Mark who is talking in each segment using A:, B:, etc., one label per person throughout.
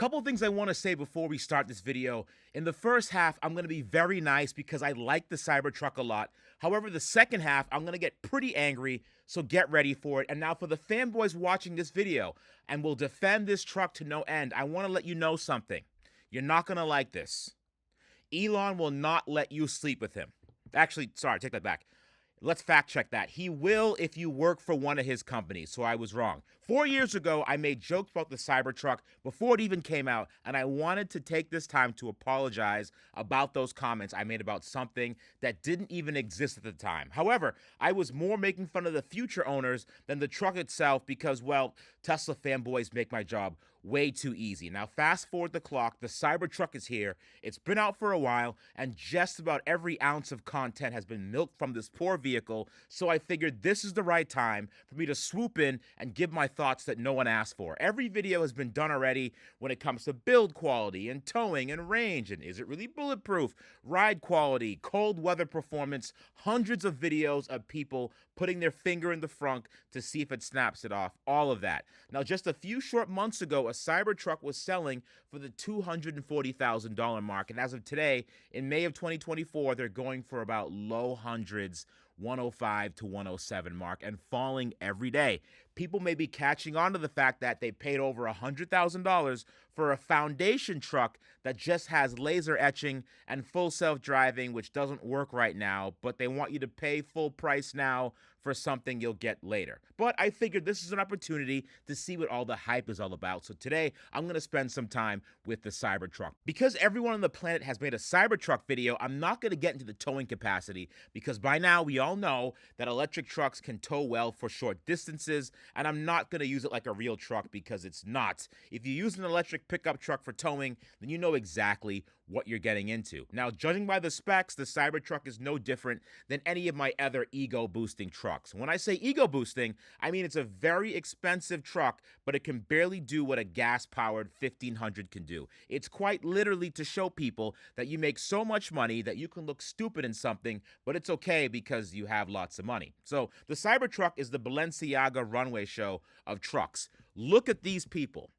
A: couple of things I want to say before we start this video. In the first half, I'm going to be very nice because I like the Cybertruck a lot. However, the second half, I'm going to get pretty angry, so get ready for it. And now for the fanboys watching this video and will defend this truck to no end, I want to let you know something. You're not going to like this. Elon will not let you sleep with him. Actually, sorry, take that back. Let's fact check that. He will if you work for one of his companies, so I was wrong. 4 years ago, I made jokes about the Cybertruck before it even came out, and I wanted to take this time to apologize about those comments I made about something that didn't even exist at the time. However, I was more making fun of the future owners than the truck itself because, well, Tesla fanboys make my job way too easy. Now, fast forward the clock, the Cybertruck is here. It's been out for a while, and just about every ounce of content has been milked from this poor vehicle, so I figured this is the right time for me to swoop in and give my thoughts that no one asked for. Every video has been done already when it comes to build quality and towing and range, and is it really bulletproof, ride quality, cold weather performance, hundreds of videos of people putting their finger in the frunk to see if it snaps it off, all of that. Now, just a few short months ago, a Cybertruck was selling for the $240,000 mark, and as of today, in May of 2024, they're going for about low hundreds, 105 to 107 mark, and falling every day. People may be catching on to the fact that they paid over $100,000 for a foundation truck that just has laser etching and full self-driving, which doesn't work right now, but they want you to pay full price now for something you'll get later. But I figured this is an opportunity to see what all the hype is all about. So today, I'm going to spend some time with the Cybertruck. Because everyone on the planet has made a Cybertruck video, I'm not going to get into the towing capacity because by now we all know that electric trucks can tow well for short distances, and I'm not going to use it like a real truck because it's not. If you use an electric pickup truck for towing, then you know exactly what you're getting into. Now, judging by the specs, the Cybertruck is no different than any of my other ego-boosting trucks. When I say ego-boosting, I mean it's a very expensive truck, but it can barely do what a gas-powered 1500 can do. It's quite literally to show people that you make so much money that you can look stupid in something, but it's okay because you have lots of money. So the Cybertruck is the Balenciaga runway show of trucks. Look at these people.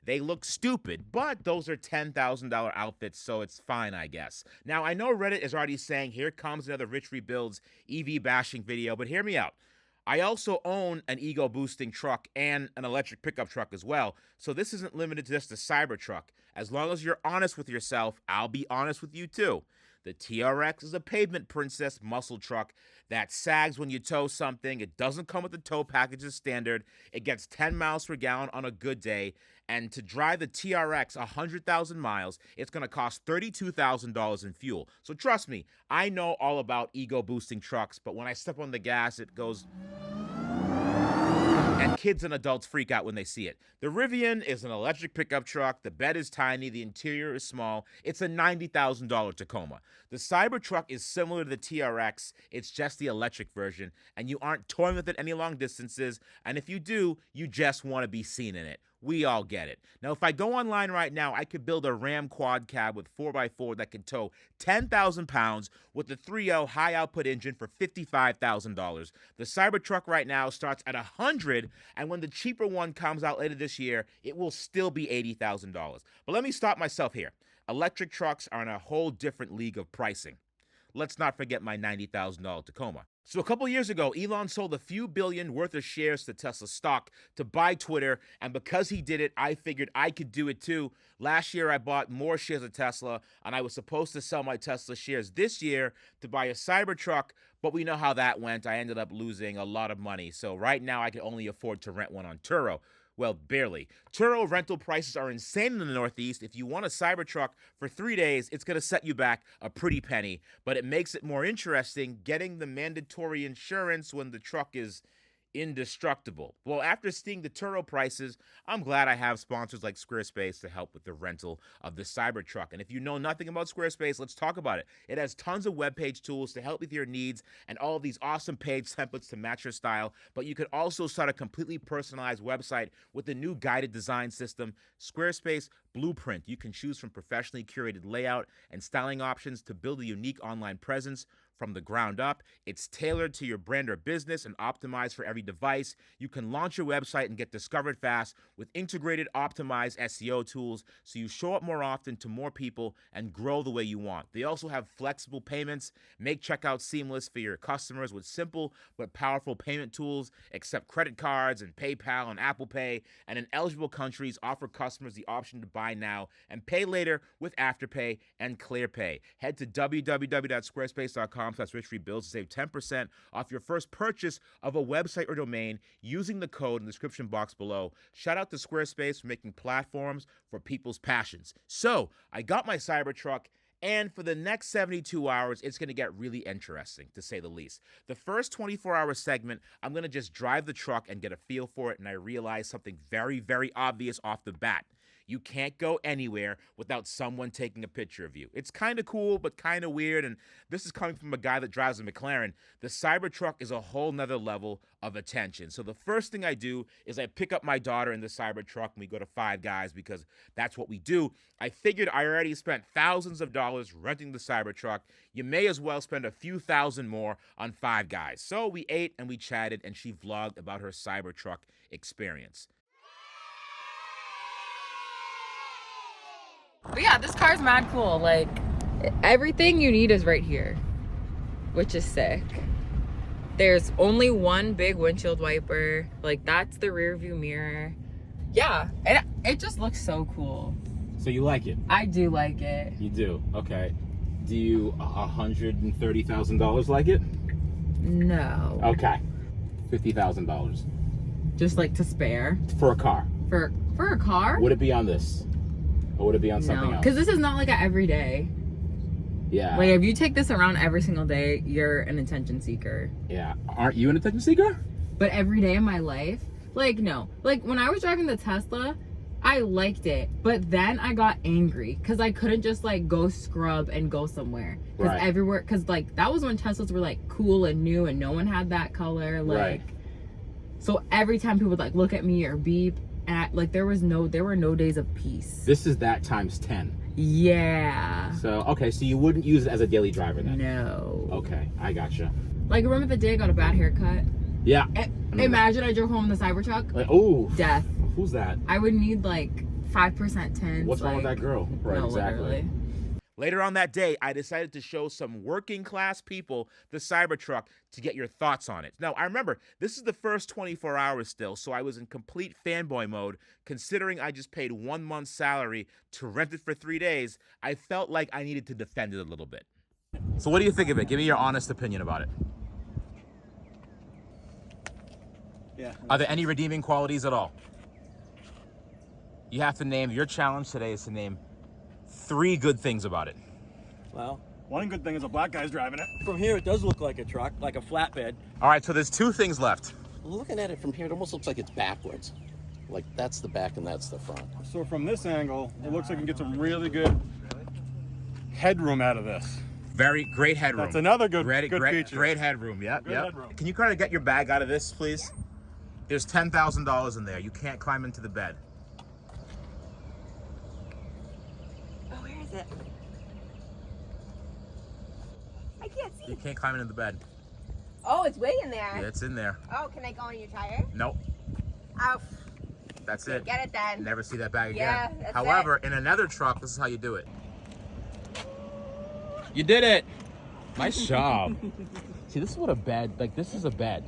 A: They look stupid, but those are $10,000 outfits, so it's fine, I guess. Now, I know Reddit is already saying, here comes another Rich Rebuilds EV bashing video, but hear me out. I also own an ego-boosting truck and an electric pickup truck as well, so this isn't limited to just the Cybertruck. As long as you're honest with yourself, I'll be honest with you too. The TRX is a pavement princess muscle truck that sags when you tow something. It doesn't come with the tow package as standard. It gets 10 miles per gallon on a good day. And to drive the TRX 100,000 miles, it's going to cost $32,000 in fuel. So trust me, I know all about ego-boosting trucks, but when I step on the gas, it goes... and kids and adults freak out when they see it. The Rivian is an electric pickup truck. The bed is tiny. The interior is small. It's a $90,000 Tacoma. The Cybertruck is similar to the TRX. It's just the electric version, and you aren't towing with it any long distances. And if you do, you just want to be seen in it. We all get it. Now, if I go online right now, I could build a Ram quad cab with 4x4 that can tow 10,000 pounds with the 3.0 high output engine for $55,000. The Cybertruck right now starts at $100,000, and when the cheaper one comes out later this year, it will still be $80,000. But let me stop myself here. Electric trucks are in a whole different league of pricing. Let's not forget my $90,000 Tacoma. So a couple years ago, Elon sold a few billion worth of shares to Tesla stock to buy Twitter, and because he did it, I figured I could do it too. Last year, I bought more shares of Tesla, and I was supposed to sell my Tesla shares this year to buy a Cybertruck, but we know how that went. I ended up losing a lot of money, so right now I can only afford to rent one on Turo. Well, barely. Turo rental prices are insane in the Northeast. If you want a Cybertruck for 3 days, it's going to set you back a pretty penny, but it makes it more interesting getting the mandatory insurance when the truck is indestructible. Well, after seeing the Turo prices, I'm glad I have sponsors like Squarespace to help with the rental of the Cybertruck. And if you know nothing about Squarespace, let's talk about it. It has tons of web page tools to help with your needs and all of these awesome page templates to match your style. But you can also start a completely personalized website with the new guided design system, Squarespace Blueprint. You can choose from professionally curated layout and styling options to build a unique online presence from the ground up. It's tailored to your brand or business and optimized for every device. You can launch your website and get discovered fast with integrated, optimized SEO tools so you show up more often to more people and grow the way you want. They also have flexible payments, make checkout seamless for your customers with simple but powerful payment tools, accept credit cards and PayPal and Apple Pay, and in eligible countries offer customers the option to buy now and pay later with Afterpay and ClearPay. Head to www.squarespace.com/richfreebuilds to save 10% off your first purchase of a website or domain using the code in the description box below. Shout out to Squarespace for making platforms for people's passions. So, I got my Cybertruck, and for the next 72 hours, it's going to get really interesting, to say the least. The first 24-hour segment, I'm going to just drive the truck and get a feel for it, and I realized something very, very obvious off the bat. You can't go anywhere without someone taking a picture of you. It's kind of cool, but kind of weird, and this is coming from a guy that drives a McLaren. The Cybertruck is a whole nother level of attention. So the first thing I do is I pick up my daughter in the Cybertruck, and we go to Five Guys because that's what we do. I figured I already spent thousands of dollars renting the Cybertruck. You may as well spend a few thousand more on Five Guys. So we ate and we chatted, and she vlogged about her Cybertruck experience.
B: But yeah, this car's mad cool. Like, everything you need is right here, which is sick. There's only one big windshield wiper. Like, that's the rear view mirror. Yeah, it just looks so cool.
A: So you like it?
B: I do like it.
A: You do? Okay. Do you $130,000 like it?
B: No.
A: Okay. $50,000.
B: Just like to spare?
A: For a car.
B: For a car?
A: Would it be on this? Or would it be on something else?
B: Because this is not like an everyday.
A: Yeah.
B: Like, if you take this around every single day, you're an attention seeker.
A: Yeah. Aren't you an attention seeker?
B: But every day of my life, like, no. Like, when I was driving the Tesla, I liked it. But then I got angry because I couldn't just, like, go scrub and go somewhere. Because everywhere, because, like, that was when Teslas were, like, cool and new and no one had that color. Like, so every time people would, like, look at me or beep, like, there were no days of peace.
A: This is that times 10.
B: Yeah.
A: So, okay, so you wouldn't use it as a daily driver then?
B: No.
A: Okay, I gotcha.
B: Like, remember the day I got a bad haircut?
A: Yeah.
B: Imagine I drove home in the Cybertruck.
A: Like, oh.
B: Death.
A: Who's that?
B: I would need, like, 5% tints.
A: What's wrong with that girl? Right,
B: no,
A: exactly.
B: Literally. Later on that day, I decided to show some working class people the Cybertruck to get your thoughts on it. Now, I remember, this is the first 24 hours still, so I was in complete fanboy mode. Considering I just paid 1 month's salary to rent it for 3 days, I felt like I needed to defend it a little bit. So what do you think of it? Give me your honest opinion about it.
C: Yeah.
A: Are there any redeeming qualities at all? You have to name, your challenge today is to name 3 good things about it.
C: Well, one good thing is a black guy's driving it. From here, it does look like a truck, like a flatbed.
A: All right, so there's 2 things left.
D: Looking at it from here, it almost looks like it's backwards. Like, that's the back and that's the front.
C: So from this angle, it looks like you can get some really good headroom out of this.
A: Very great headroom.
C: That's another good feature.
A: Great headroom, yep.
C: Headroom.
A: Can you kind of get your bag out of this, please? There's $10,000 in there. You can't climb into the bed.
E: Oh, where is it? I can't see.
A: You can't climb into the bed.
E: Oh, it's way in there.
A: Yeah, it's in there.
E: Oh, can I go on your tire?
A: Nope.
E: Oh,
A: That's it.
E: get it then.
A: Never see that bag again.
E: Yeah, that's
A: However, in another truck, this is how you do it. You did it. Nice job. See, this is what a bed, like, this is a bed.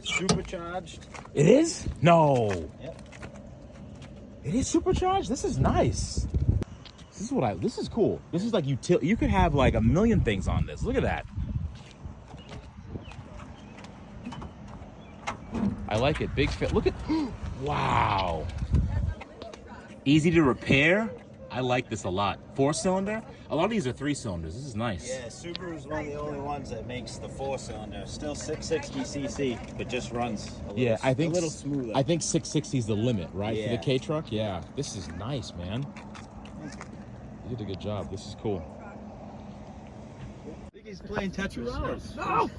C: Supercharged.
A: It is? No.
C: Yep.
A: It is supercharged? This is nice. This is cool. This is like you could have like a million things on this. Look at that. I like it. Big fit. Look at, wow. Easy to repair. I like this a lot. 4-cylinder. A lot of these are 3 cylinders. This is nice.
F: Yeah, Subaru's one of the only ones that makes the 4-cylinder. Still 660cc, but just runs a little smoother.
A: I think 660 is the limit, right?
F: Yeah.
A: For the K-Truck? Yeah. This is nice, man. You did a good job. This is cool.
F: I think he's playing Tetris.
C: No!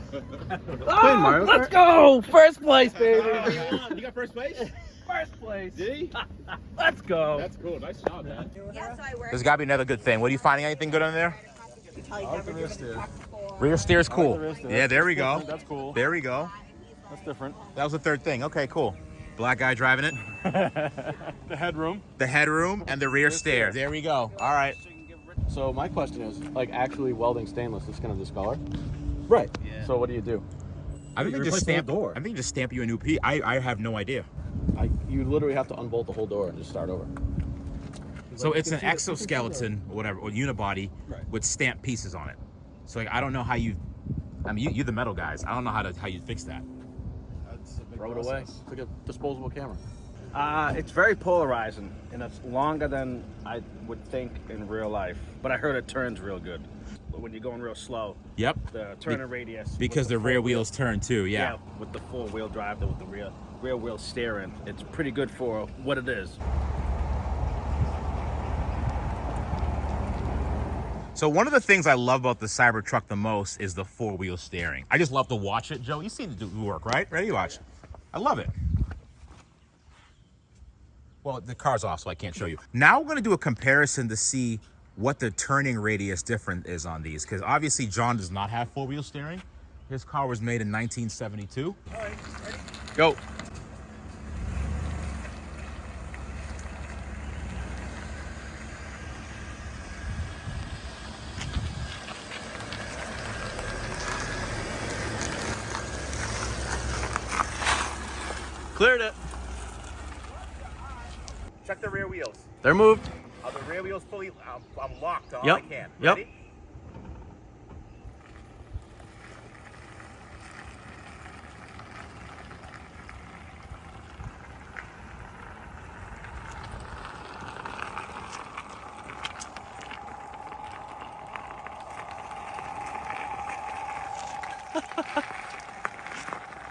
C: Playing Mario Kart?
B: Let's go! First place, baby!
A: You got first place?
B: First place.
A: Did he?
B: Let's go.
A: That's cool. Nice job, man.
E: Yeah, so I work.
A: There's got to be another good thing. What are you finding? Anything good on there?
F: Look at this, dude.
A: Rear steer's
C: I like
A: cool.
C: the rear steer.
A: Yeah, there we
C: That's
A: go.
C: different. That's cool.
A: There we go.
C: That's different.
A: That was the third thing. Okay, cool. Black guy driving it.
C: The headroom.
A: The headroom and the rear stair. There we go. All right.
D: So my question is, like, actually welding stainless is kind of discolor?
C: Right.
D: So what do you do?
A: I think
C: You
A: they just
C: replace the whole
A: stamp.
C: door.
A: I think they just stamp you a new piece. I have no idea.
D: You literally have to unbolt the whole door and just start over.
A: So it's an exoskeleton or whatever, or unibody
C: Right.
A: with stamped pieces on it. So like, I don't know how you. I mean, you're the metal guys. I don't know how you fix that.
C: That's a big
D: Throw it away. It's like a disposable camera.
G: It's very polarizing, and it's longer than I would think in real life. But I heard it turns real good. But when you're going real slow,
A: Yep.
G: the turning radius.
A: Because
G: with
A: the rear
G: four
A: wheels turn too. Yeah.
G: with the four-wheel drive, with the rear wheel steering, it's pretty good for what it is.
A: So one of the things I love about the Cybertruck the most is the four-wheel steering. I just love to watch it. Joe, you've seen it do work, right? Ready? Watch. I love it. Well, the car's off, so I can't show you. Now we're going to do a comparison to see what the turning radius difference is on these, because obviously John does not have four-wheel steering. His car was made in 1972.
G: All right, ready?
A: Go.
D: Cleared it.
A: Check the rear wheels.
D: They're moved.
A: Are the rear wheels fully? I'm locked all
D: Yep.
A: I can.
D: Yep.
A: Ready?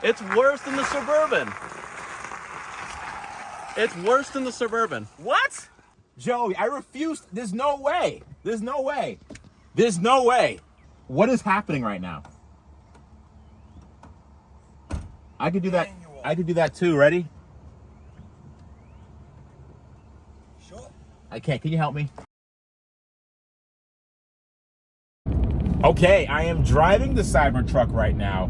D: It's worse than the Suburban. It's worse than the Suburban.
A: What? Joey, I refuse. There's no way. There's no way. There's no way. What is happening right now? I could do that. I could do that too. Ready?
F: Sure.
A: I can't. Can you help me? Okay, I am driving the Cybertruck right now,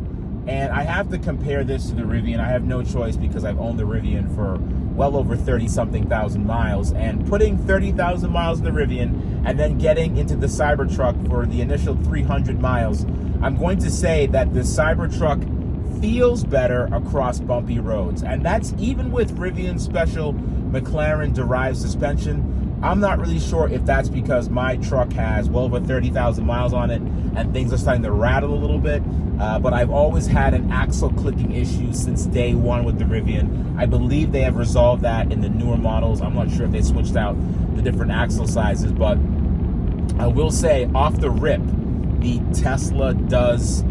A: and I have to compare this to the Rivian. I have no choice because I've owned the Rivian for well over 30-something thousand miles, and putting 30,000 miles in the Rivian and then getting into the Cybertruck for the initial 300 miles, I'm going to say that the Cybertruck feels better across bumpy roads, and that's even with Rivian special McLaren-derived suspension. I'm not really sure if that's because my truck has well over 30,000 miles on it and things are starting to rattle a little bit, but I've always had an axle clicking issue since day one with the Rivian. I believe they have resolved that in the newer models. I'm not sure if they switched out the different axle sizes, but I will say off the rip, the Tesla does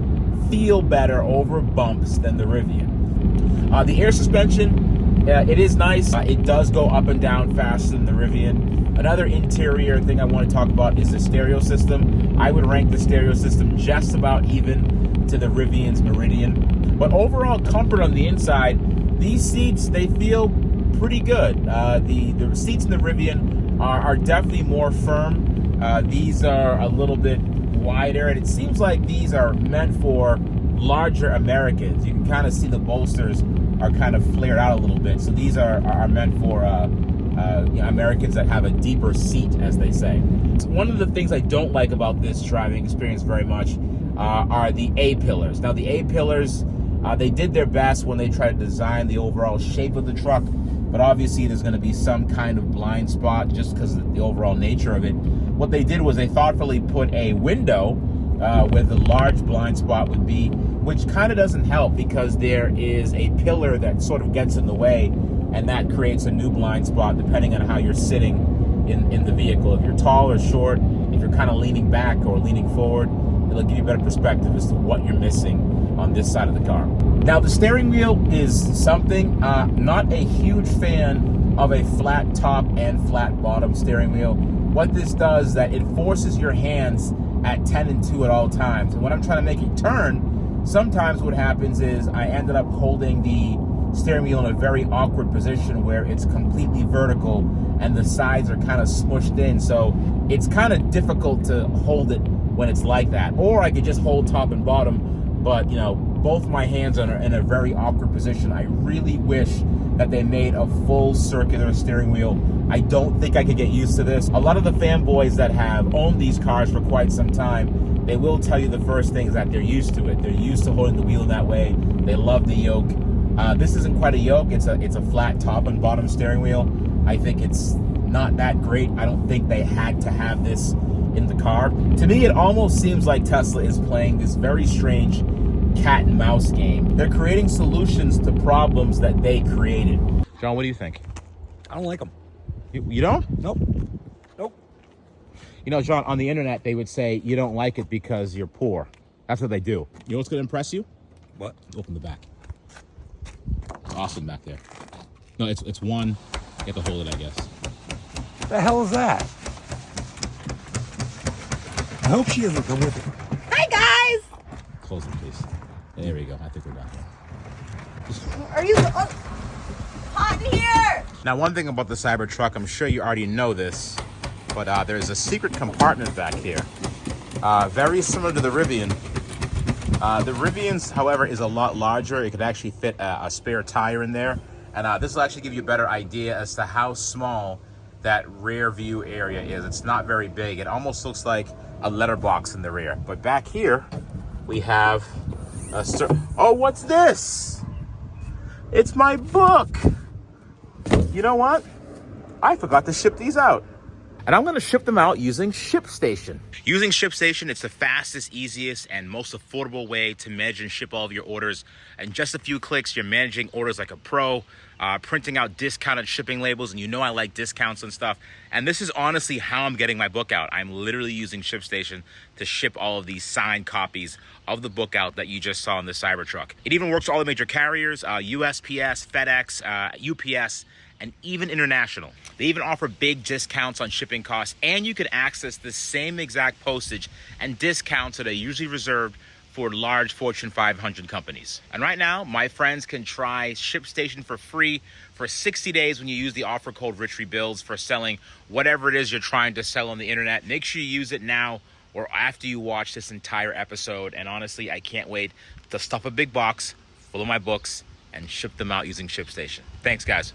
A: feel better over bumps than the Rivian. The air suspension, it is nice. It does go up and down faster than the Rivian. Another interior thing I want to talk about is the stereo system. I would rank the stereo system just about even to the Rivian's Meridian. But overall comfort on the inside, these seats, they feel pretty good. The seats in the Rivian are definitely more firm. These are a little bit wider, and it seems like these are meant for larger Americans. You can kind of see the bolsters are kind of flared out a little bit. So these are meant for Americans that have a deeper seat, as they say. One of the things I don't like about this driving experience very much are the A-pillars. Now the A-pillars, they did their best when they tried to design the overall shape of the truck, but obviously there's going to be some kind of blind spot just because of the overall nature of it. What they did was they thoughtfully put a window where the large blind spot would be, which kind of doesn't help because there is a pillar that sort of gets in the way, and that creates a new blind spot depending on how you're sitting in the vehicle. If you're tall or short, if you're kind of leaning back or leaning forward, it'll give you a better perspective as to what you're missing on this side of the car. Now the steering wheel is something, not a huge fan of a flat top and flat bottom steering wheel. What this does is that it forces your hands at 10 and 2 at all times. And when I'm trying to make a turn, sometimes what happens is I ended up holding the steering wheel in a very awkward position where it's completely vertical and the sides are kind of smushed in. So it's kind of difficult to hold it when it's like that. Or I could just hold top and bottom, but you know, both my hands are in a very awkward position. I really wish that they made a full circular steering wheel. I don't think I could get used to this. A lot of the fanboys that have owned these cars for quite some time, they will tell you the first thing is that they're used to it. They're used to holding the wheel that way. They love the yoke. This isn't quite a yoke. It's a flat top and bottom steering wheel. I think it's not that great. I don't think they had to have this in the car. To me, it almost seems like Tesla is playing this very strange cat and mouse game. They're creating solutions to problems that they created. John, what do you think?
C: I don't like them.
A: You don't?
C: Nope. Nope.
A: You know, John, on the internet, they would say you don't like it because you're poor. That's what they do. You know what's going to impress you?
C: What?
A: Open the back. It's awesome back there. No, it's one. You have to hold it, I guess.
C: The hell is that? I hope she doesn't come with it.
E: Hi guys.
A: Close it, please. There we go. I think we're done.
E: Are you hot in here?
A: Now, one thing about the Cybertruck, I'm sure you already know this, but there's a secret compartment back here. Very similar to the Rivian. The Rivian's, however, is a lot larger. It could actually fit a spare tire in there. And this will actually give you a better idea as to how small that rear view area is. It's not very big. It almost looks like a letterbox in the rear. But back here, we have a... Oh, what's this? It's my book. You know what? I forgot to ship these out. And I'm going to ship them out using ShipStation. Using ShipStation, it's the fastest, easiest, and most affordable way to manage and ship all of your orders. In just a few clicks, you're managing orders like a pro, printing out discounted shipping labels, and you know I like discounts and stuff. And this is honestly how I'm getting my book out. I'm literally using ShipStation to ship all of these signed copies of the book out that you just saw in the Cybertruck. It even works for all the major carriers, USPS, FedEx, UPS, and even international. They even offer big discounts on shipping costs, and you can access the same exact postage and discounts that are usually reserved for large Fortune 500 companies. And right now, my friends can try ShipStation for free for 60 days when you use the offer code RichRebuilds for selling whatever it is you're trying to sell on the internet. Make sure you use it now or after you watch this entire episode. And honestly, I can't wait to stuff a big box full of my books and ship them out using ShipStation. Thanks, guys.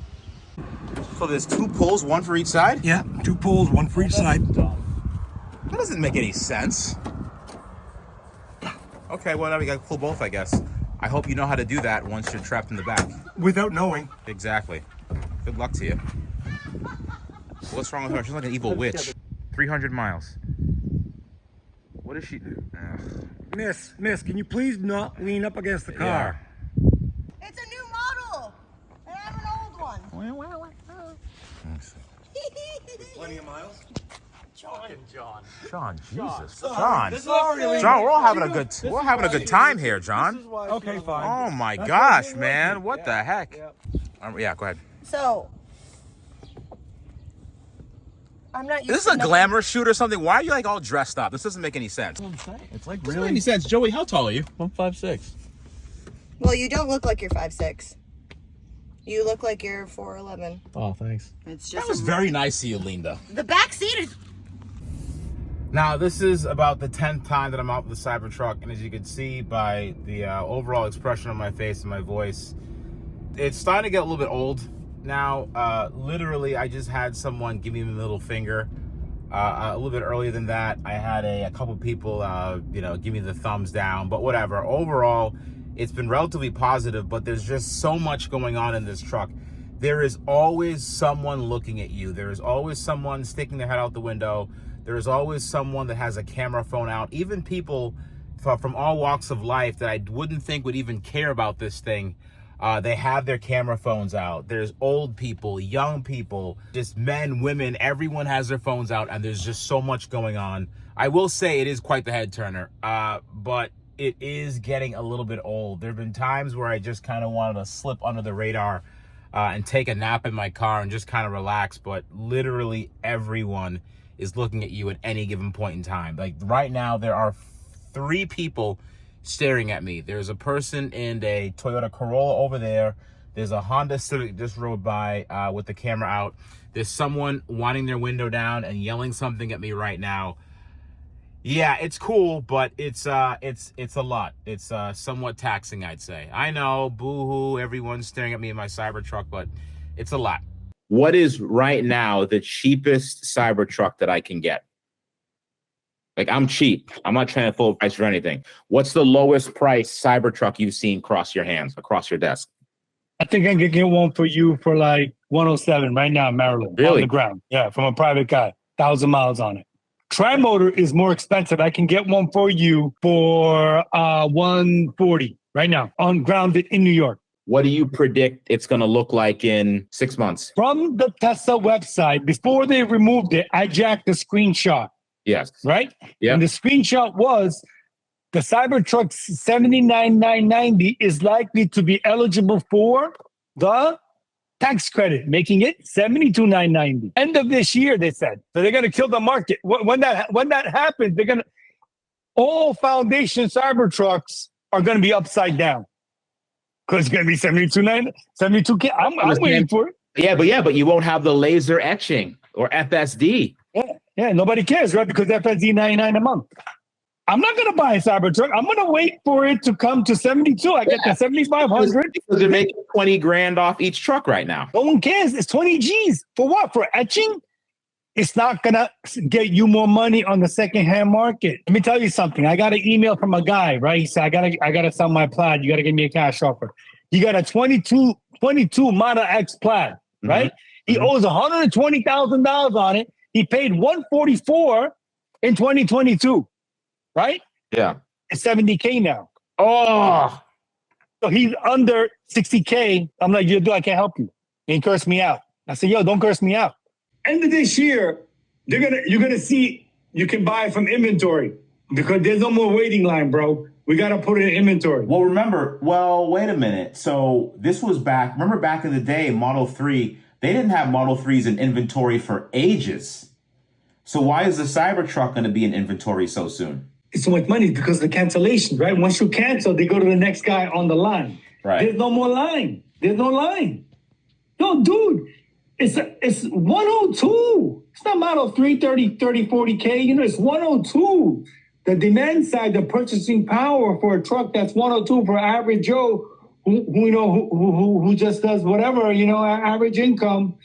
A: So there's two pulls, one for each side?
C: Yeah, two pulls, one for each side.
A: That doesn't make any sense. Okay, well, now we gotta pull both, I guess. I hope you know how to do that once you're trapped in the back.
C: Without knowing.
A: Exactly. Good luck to you. What's wrong with her? She's like an evil witch. 300 miles. What does she do?
C: Miss, can you please not lean up against the car?
E: It's a new model. And I have an old one.
C: Plenty of miles.
A: Sean, Jesus.
C: This is really...
A: John, we're having a good time here, John.
C: Okay, fine.
A: Oh my gosh, man. What the heck? Yeah, go ahead.
E: So, I'm not used
A: Is this a glamour shoot or something? Why are you like all dressed up? This doesn't make any sense.
C: It's like
A: Doesn't make any sense. Joey, how tall are you?
C: I'm 5'6".
E: Well, you don't look like you're 5'6". You look like you're 4'11".
C: Oh, thanks.
E: It's
A: That
E: just
A: was very nice of you, Linda.
E: the back seat is.
A: Now, this is about the 10th time that I'm out with the Cybertruck, and as you can see by the overall expression on my face and my voice, it's starting to get a little bit old. Now, literally, I just had someone give me the middle finger. A little bit earlier than that, I had a couple people, give me the thumbs down, but whatever. Overall, it's been relatively positive, but there's just so much going on in this truck. There is always someone looking at you. There is always someone sticking their head out the window. There is always someone that has a camera phone out. Even people from all walks of life that I wouldn't think would even care about this thing, they have their camera phones out. There's old people, young people, just men, women, everyone has their phones out, and there's just so much going on. I will say it is quite the head turner, but it is getting a little bit old. There have been times where I just kind of wanted to slip under the radar and take a nap in my car and just kind of relax, but literally everyone is looking at you at any given point in time. Like right now, there are 3 people staring at me. There's a person in a Toyota Corolla over there. There's a Honda Civic just rode by with the camera out. There's someone wanting their window down and yelling something at me right now. Yeah, it's cool, but it's a lot. It's somewhat taxing, I'd say. I know, boo-hoo, everyone's staring at me in my Cybertruck, but it's a lot. What is right now the cheapest Cybertruck that I can get? Like, I'm cheap. I'm not trying to full price for anything. What's the lowest price Cybertruck you've seen cross your hands, across your desk?
H: I think I can get one for you for like 107 right now in Maryland.
A: Really?
H: On the ground. Yeah, from a private guy. 1,000 miles on it. Tri-motor is more expensive. I can get one for you for 140 right now on ground in New York.
A: What do you predict it's going to look like in 6 months?
H: From the Tesla website, before they removed it, I jacked a screenshot.
A: Yes.
H: Right?
A: Yeah.
H: And the screenshot was the Cybertruck 79,990 is likely to be eligible for the tax credit, making it 72,990. End of this year, they said. So they're going to kill the market. When that happens, they're going to all foundation Cybertrucks are going to be upside down because it's going to be 72K. I'm waiting for it.
A: Yeah, but you won't have the laser etching or FSD.
H: Yeah, nobody cares, right? Because FSD $99 a month. I'm not going to buy a Cybertruck. I'm going to wait for it to come to 72. I get the 7,500.
A: Because they're making 20 grand off each truck right now.
H: No one cares. It's 20 G's. For what? For etching? It's not going to get you more money on the secondhand market. Let me tell you something. I got an email from a guy, right? He said, I got to sell my Plaid. You got to give me a cash offer. He got a 22 Model X Plaid, right? Mm-hmm. He owes $120,000 on it. He paid $144 in 2022. Right?
A: Yeah.
H: It's 70K now.
A: Oh.
H: So he's under 60K. I'm like, yo, dude, I can't help you. And he cursed me out. I said, yo, don't curse me out. End of this year, you're gonna see you can buy from inventory because there's no more waiting line, bro. We gotta put it in inventory.
I: Well, wait a minute. So this was remember back in the day, Model 3, they didn't have Model 3s in inventory for ages. So why is the Cybertruck gonna be in inventory so soon?
H: It's so much money because of the cancellation, right? Once you cancel, they go to the next guy on the line.
I: Right.
H: There's no more line. There's no line. No, dude, it's 102. It's not Model 3, 30, 40K. You know, it's 102. The demand side, the purchasing power for a truck that's 102 for average Joe who just does whatever, average income.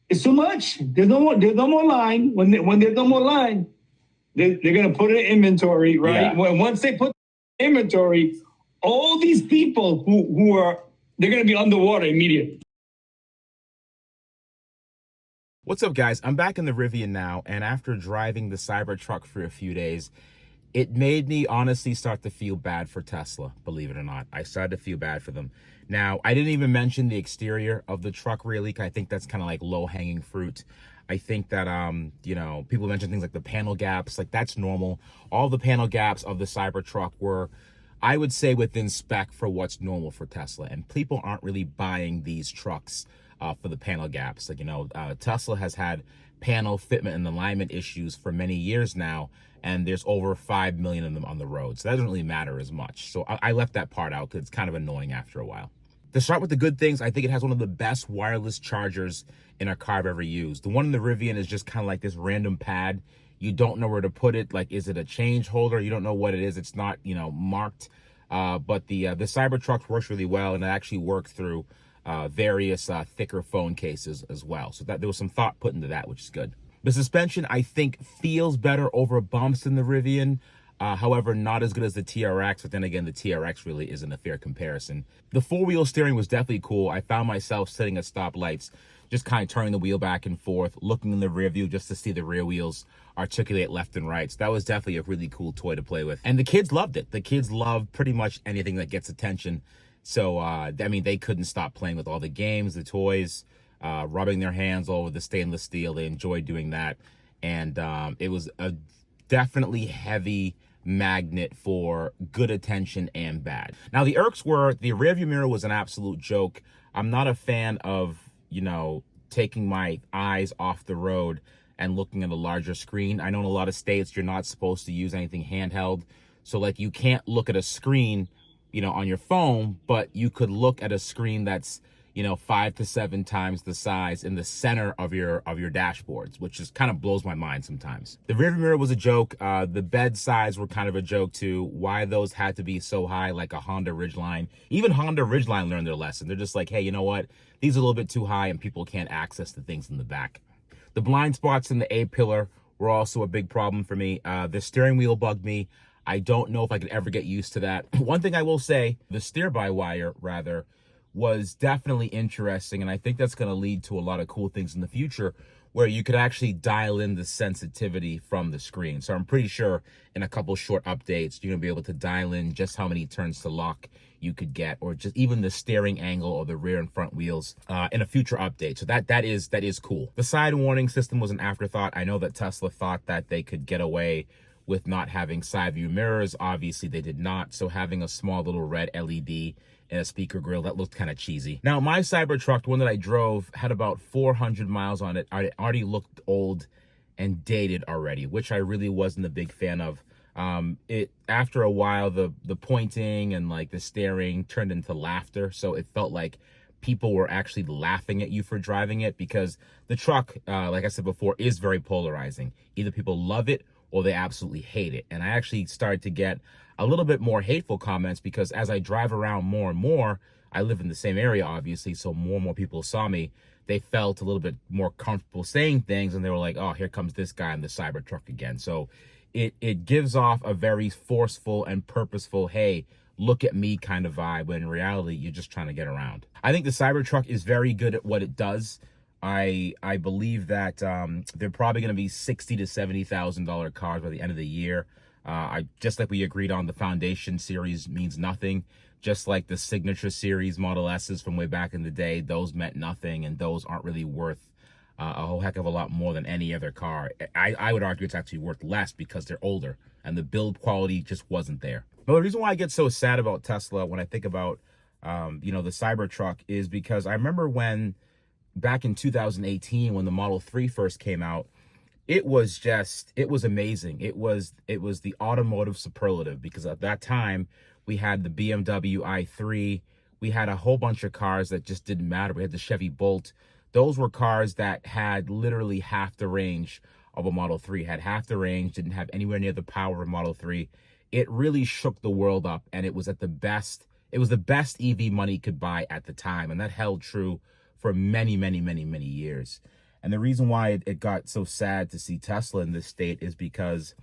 H: It's too much. There's no more line. When there's no more line, they're going to put it in inventory, right?
I: Yeah.
H: Once they put inventory, all these people they're going to be underwater immediately.
A: What's up, guys? I'm back in the Rivian now, and after driving the Cybertruck for a few days, it made me honestly start to feel bad for Tesla, believe it or not. I started to feel bad for them. Now, I didn't even mention the exterior of the truck, really. I think that's kind of like low-hanging fruit. I think that, people mention things like the panel gaps, like that's normal. All the panel gaps of the Cybertruck were, I would say, within spec for what's normal for Tesla. And people aren't really buying these trucks for the panel gaps. Like, Tesla has had panel fitment and alignment issues for many years now, and there's over 5 million of them on the road. So that doesn't really matter as much. So I left that part out because it's kind of annoying after a while. To start with the good things, I think it has one of the best wireless chargers in a car I've ever used. The one in the Rivian is just kind of like this random pad. You don't know where to put it. Like, is it a change holder? You don't know what it is. It's not, marked. But the Cybertruck works really well, and it actually worked through various thicker phone cases as well. So that there was some thought put into that, which is good. The suspension, I think, feels better over bumps than the Rivian. However, not as good as the TRX, but then again, the TRX really isn't a fair comparison. The four-wheel steering was definitely cool. I found myself sitting at stoplights, just kind of turning the wheel back and forth, looking in the rear view just to see the rear wheels articulate left and right. So that was definitely a really cool toy to play with. And the kids loved it. The kids love pretty much anything that gets attention. So, they couldn't stop playing with all the games, the toys, rubbing their hands all over the stainless steel. They enjoyed doing that. And it was a definitely heavy magnet for good attention and bad. Now, the irks were, the rearview mirror was an absolute joke. I'm not a fan of, taking my eyes off the road and looking at a larger screen. I know in a lot of states, you're not supposed to use anything handheld. So, like, you can't look at a screen, on your phone, but you could look at a screen that's, 5 to 7 times the size in the center of your dashboards, which just kind of blows my mind sometimes. The rear mirror was a joke. The bed size were kind of a joke too. Why those had to be so high, like a Honda Ridgeline. Even Honda Ridgeline learned their lesson. They're just like, hey, you know what? These are a little bit too high and people can't access the things in the back. The blind spots in the A-pillar were also a big problem for me. The steering wheel bugged me. I don't know if I could ever get used to that. One thing I will say, the steer-by-wire, rather, was definitely interesting, and I think that's going to lead to a lot of cool things in the future where you could actually dial in the sensitivity from the screen. So I'm pretty sure in a couple short updates, you're going to be able to dial in just how many turns to lock you could get, or just even the steering angle or the rear and front wheels in a future update. So that is cool. The side warning system was an afterthought. I know that Tesla thought that they could get away with not having side view mirrors. Obviously they did not. So having a small little red LED and a speaker grill, that looked kind of cheesy. Now my Cybertruck, the one that I drove, had about 400 miles on it. It already looked old and dated already, which I really wasn't a big fan of. It after a while, the pointing and like the staring turned into laughter. So it felt like people were actually laughing at you for driving it, because the truck, like I said before, is very polarizing. Either people love it or they absolutely hate it. And I actually started to get a little bit more hateful comments, because as I drive around more and more, I live in the same area, obviously, so more and more people saw me. They felt a little bit more comfortable saying things, and they were like, oh, here comes this guy in the Cybertruck again. So it gives off a very forceful and purposeful, hey, look at me kind of vibe, when in reality, you're just trying to get around. I think the Cybertruck is very good at what it does. I believe that they're probably going to be $60,000 to $70,000 cars by the end of the year. Just like we agreed on, the Foundation series means nothing. Just like the Signature series Model S's from way back in the day, those meant nothing, and those aren't really worth a whole heck of a lot more than any other car. I would argue it's actually worth less because they're older and the build quality just wasn't there. But the reason why I get so sad about Tesla when I think about the Cybertruck is because I remember when back in 2018 when the Model 3 first came out, it was amazing. It was the automotive superlative, because at that time we had the BMW i3, we had a whole bunch of cars that just didn't matter. We had the Chevy Bolt. Those were cars that had literally half the range of a Model 3, had half the range, didn't have anywhere near the power of a Model 3. It really shook the world up, and it was the best EV money could buy at the time, and that held true for many, many, many, many years. And the reason why it got so sad to see Tesla in this state is because,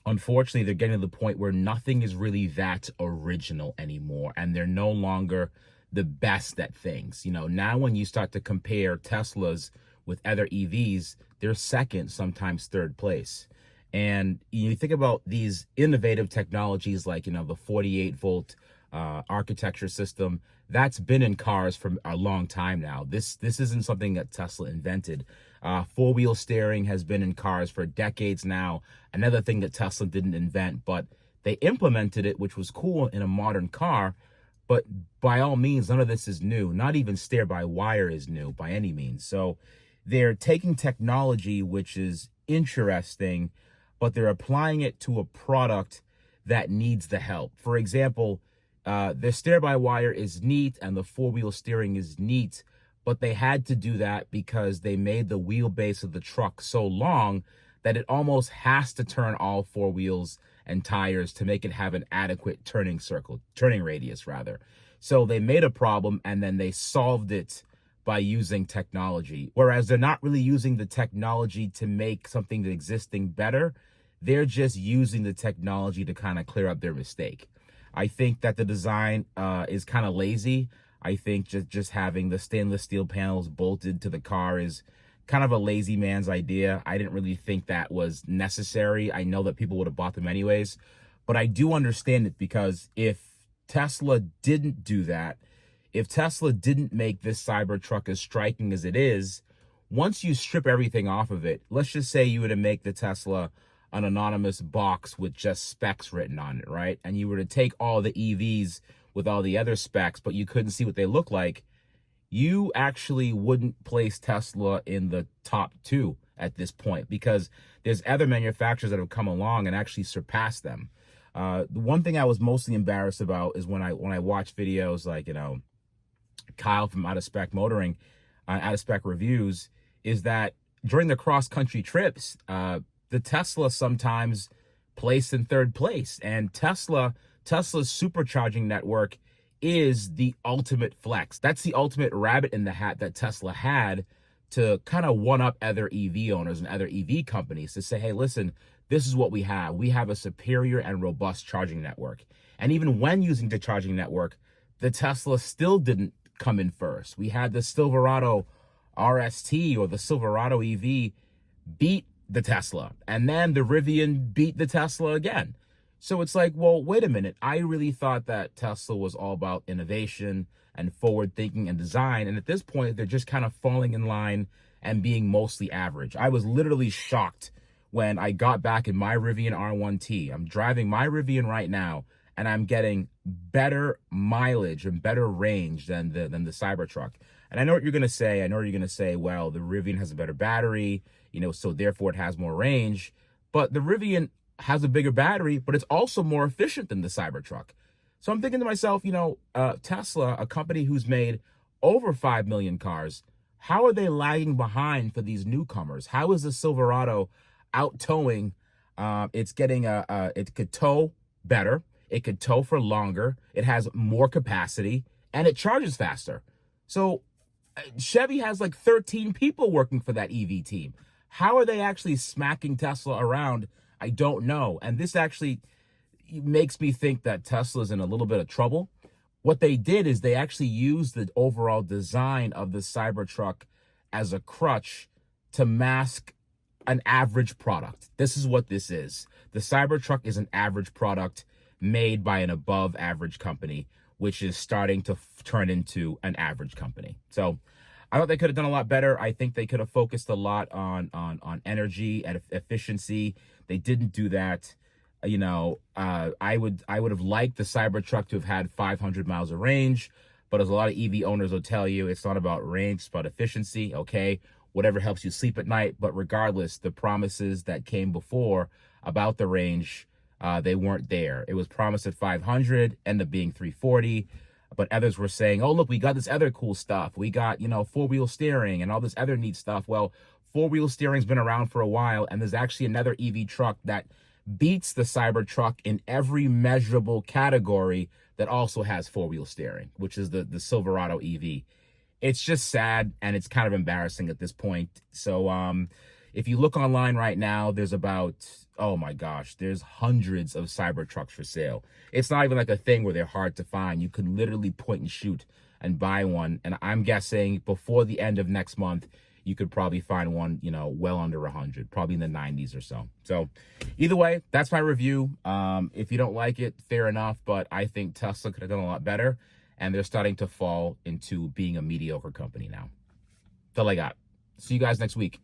A: unfortunately, they're getting to the point where nothing is really that original anymore, and they're no longer the best at things. Now when you start to compare Teslas with other EVs, they're second, sometimes third place. And you think about these innovative technologies like, the 48-volt architecture system, that's been in cars for a long time now. This isn't something that Tesla invented. Four-wheel steering has been in cars for decades now. Another thing that Tesla didn't invent, but they implemented it, which was cool in a modern car. But by all means, none of this is new. Not even steer-by-wire is new by any means. So they're taking technology, which is interesting, but they're applying it to a product that needs the help. For example, the steer-by-wire is neat and the four-wheel steering is neat, but they had to do that because they made the wheelbase of the truck so long that it almost has to turn all four wheels and tires to make it have an adequate turning radius rather. So they made a problem and then they solved it by using technology. Whereas they're not really using the technology to make something that's existing better. They're just using the technology to kind of clear up their mistake. I think that the design is kind of lazy. I think just having the stainless steel panels bolted to the car is kind of a lazy man's idea. I didn't really think that was necessary. I know that people would have bought them anyways, but I do understand it, because if Tesla didn't do that, if Tesla didn't make this Cybertruck as striking as it is, once you strip everything off of it, let's just say you were to make the Tesla an anonymous box with just specs written on it, right? And you were to take all the EVs with all the other specs, but you couldn't see what they look like, you actually wouldn't place Tesla in the top 2 at this point, because there's other manufacturers that have come along and actually surpassed them. The one thing I was mostly embarrassed about is when I watch videos like, Kyle from Out of Spec Motoring, Out of Spec Reviews, is that during the cross-country trips, the Tesla sometimes placed in third place. And Tesla's supercharging network is the ultimate flex. That's the ultimate rabbit in the hat that Tesla had to kind of one-up other EV owners and other EV companies to say, hey, listen, this is what we have. We have a superior and robust charging network. And even when using the charging network, the Tesla still didn't come in first. We had the Silverado RST, or the Silverado EV, beat the Tesla. And then the Rivian beat the Tesla again. So it's like, well, wait a minute. I really thought that Tesla was all about innovation and forward thinking and design. And at this point, they're just kind of falling in line and being mostly average. I was literally shocked when I got back in my Rivian R1T. I'm driving my Rivian right now, and I'm getting better mileage and better range than the Cybertruck. And I know what you're going to say. I know you're going to say, well, the Rivian has a better battery, you know, so therefore it has more range. But the Rivian has a bigger battery, but it's also more efficient than the Cybertruck. So I'm thinking to myself, you know, Tesla, a company who's made over 5 million cars, how are they lagging behind for these newcomers? How is the Silverado out towing? It's getting it could tow better. It could tow for longer. It has more capacity, and it charges faster. So Chevy has like 13 people working for that EV team. How are they actually smacking Tesla around? I don't know. And this actually makes me think that Tesla's in a little bit of trouble. What they did is they actually used the overall design of the Cybertruck as a crutch to mask an average product. This is what this is. The Cybertruck is an average product made by an above average company, which is starting to turn into an average company. So I thought they could have done a lot better. I think they could have focused a lot on energy and efficiency. They didn't do that. You know, I would have liked the Cybertruck to have had 500 miles of range, but as a lot of EV owners will tell you, it's not about range, it's about efficiency. Okay, whatever helps you sleep at night. But regardless, the promises that came before about the range, they weren't there. It was promised at 500, ended up being 340. But others were saying, oh, look, we got this other cool stuff. We got, you know, four-wheel steering and all this other neat stuff. Well, four-wheel steering's been around for a while, and there's actually another EV truck that beats the Cybertruck in every measurable category that also has four-wheel steering, which is the Silverado EV. It's just sad, and it's kind of embarrassing at this point. So if you look online right now, there's about, oh my gosh, there's hundreds of Cybertrucks for sale. It's not even like a thing where they're hard to find. You can literally point and shoot and buy one. And I'm guessing before the end of next month, you could probably find one, you know, well under 100, probably in the 90s or so. So either way, that's my review. If you don't like it, fair enough. But I think Tesla could have done a lot better. And they're starting to fall into being a mediocre company now. That's all I got. See you guys next week.